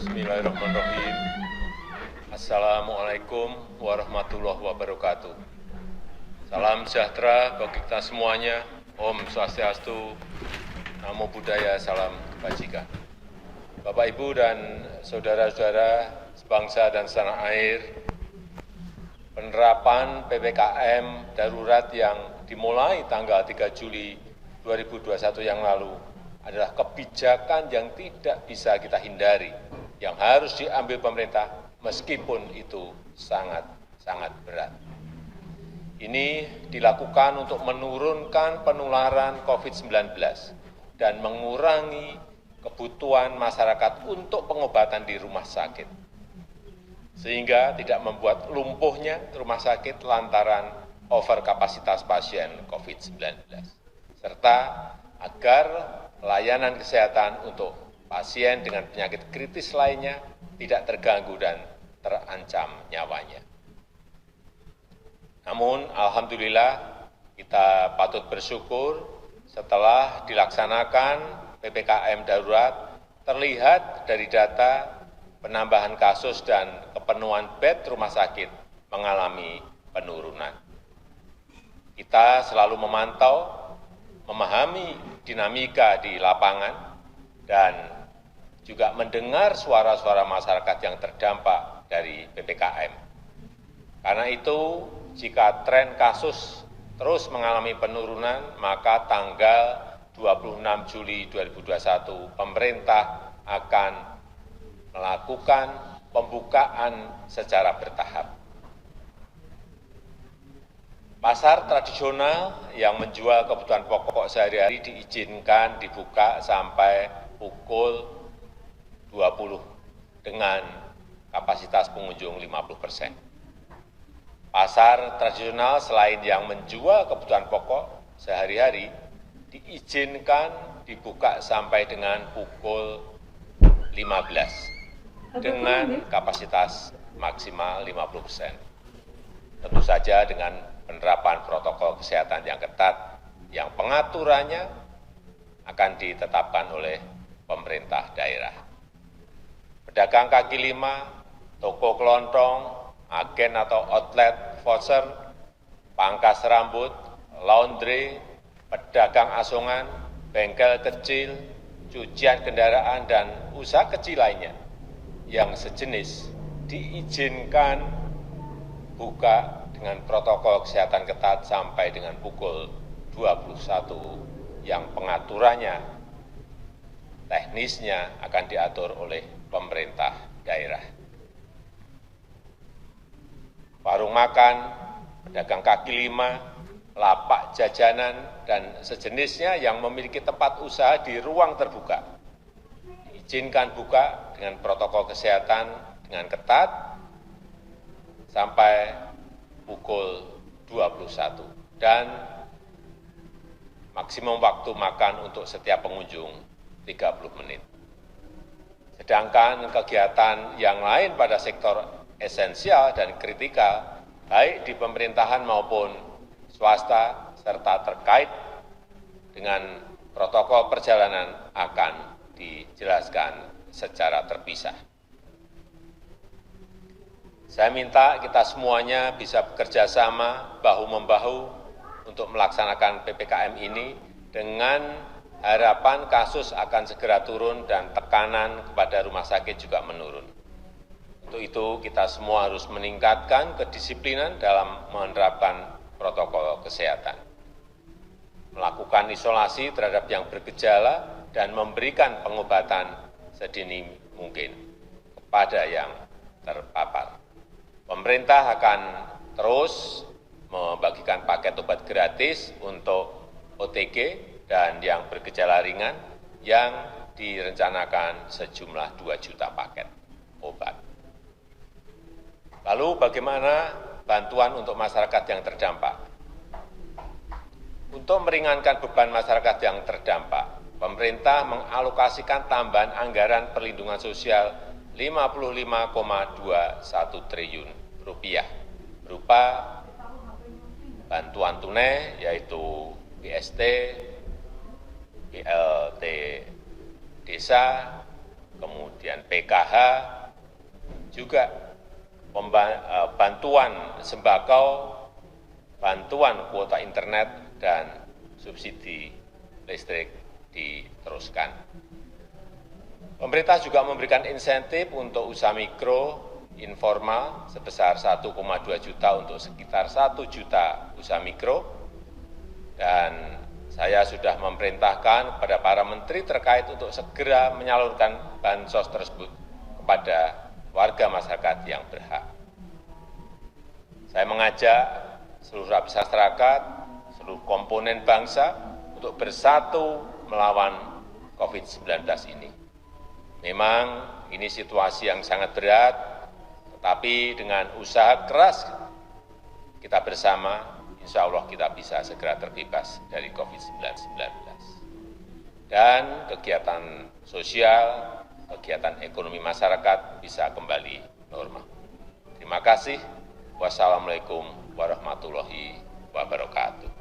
Bismillahirrahmanirrahim. Assalamualaikum warahmatullahi wabarakatuh. Salam sejahtera bagi kita semuanya. Om Swastiastu, Namo Buddhaya, salam kebajikan. Bapak, Ibu, dan saudara-saudara sebangsa dan setanah air, penerapan PPKM darurat yang dimulai tanggal 3 Juli 2021 yang lalu adalah kebijakan yang tidak bisa kita hindari, yang harus diambil pemerintah meskipun itu sangat berat. Ini dilakukan untuk menurunkan penularan COVID-19 dan mengurangi kebutuhan masyarakat untuk pengobatan di rumah sakit, sehingga tidak membuat lumpuhnya rumah sakit lantaran overkapasitas pasien COVID-19, serta agar layanan kesehatan untuk pasien dengan penyakit kritis lainnya tidak terganggu dan terancam nyawanya. Namun, alhamdulillah, kita patut bersyukur setelah dilaksanakan PPKM darurat, terlihat dari data penambahan kasus dan kepenuhan bed rumah sakit mengalami penurunan. Kita selalu memantau, memahami dinamika di lapangan, dan juga mendengar suara-suara masyarakat yang terdampak dari PPKM. Karena itu, jika tren kasus terus mengalami penurunan, maka tanggal 26 Juli 2021 pemerintah akan melakukan pembukaan secara bertahap. Pasar tradisional yang menjual kebutuhan pokok sehari-hari diizinkan dibuka sampai pukul 20 dengan kapasitas pengunjung 50%. Pasar tradisional selain yang menjual kebutuhan pokok sehari-hari diizinkan dibuka sampai dengan pukul 15 dengan kapasitas maksimal 50%. Tentu saja dengan penerapan protokol kesehatan yang ketat, yang pengaturannya akan ditetapkan oleh pemerintah daerah. Pedagang kaki lima, toko kelontong, agen atau outlet voucher, pangkas rambut, laundry, pedagang asongan, bengkel kecil, cucian kendaraan, dan usaha kecil lainnya yang sejenis diizinkan buka dengan protokol kesehatan ketat sampai dengan pukul 21 yang pengaturannya teknisnya akan diatur oleh pemerintah daerah. Warung makan, pedagang kaki lima, lapak jajanan, dan sejenisnya yang memiliki tempat usaha di ruang terbuka diizinkan buka dengan protokol kesehatan dengan ketat sampai pukul 21 dan maksimum waktu makan untuk setiap pengunjung 30 menit. Sedangkan kegiatan yang lain pada sektor esensial dan kritikal, baik di pemerintahan maupun swasta, serta terkait dengan protokol perjalanan akan dijelaskan secara terpisah. Saya minta kita semuanya bisa bekerja sama, bahu-membahu untuk melaksanakan PPKM ini dengan harapan kasus akan segera turun dan tekanan kepada rumah sakit juga menurun. Untuk itu, kita semua harus meningkatkan kedisiplinan dalam menerapkan protokol kesehatan, melakukan isolasi terhadap yang bergejala, dan memberikan pengobatan sedini mungkin kepada yang terpapar. Pemerintah akan terus membagikan paket obat gratis untuk OTG dan yang bergejala ringan yang direncanakan sejumlah 2 juta paket obat. Lalu bagaimana bantuan untuk masyarakat yang terdampak? Untuk meringankan beban masyarakat yang terdampak, pemerintah mengalokasikan tambahan anggaran perlindungan sosial 55,21 triliun rupiah berupa bantuan tunai yaitu BST, BLT desa, kemudian kemudian PKH, juga bantuan sembako, bantuan kuota internet, dan subsidi listrik diteruskan. Pemerintah juga memberikan insentif untuk usaha mikro informal sebesar 1,2 juta untuk sekitar 1 juta usaha mikro, dan saya sudah memerintahkan kepada para menteri terkait untuk segera menyalurkan bansos tersebut kepada warga masyarakat yang berhak. Saya mengajak seluruh lapisan masyarakat, seluruh komponen bangsa untuk bersatu melawan COVID-19 ini. Memang ini situasi yang sangat berat, tetapi dengan usaha keras kita bersama, insya Allah kita bisa segera terbebas dari COVID-19. Dan kegiatan sosial, kegiatan ekonomi masyarakat bisa kembali normal. Terima kasih. Wassalamualaikum warahmatullahi wabarakatuh.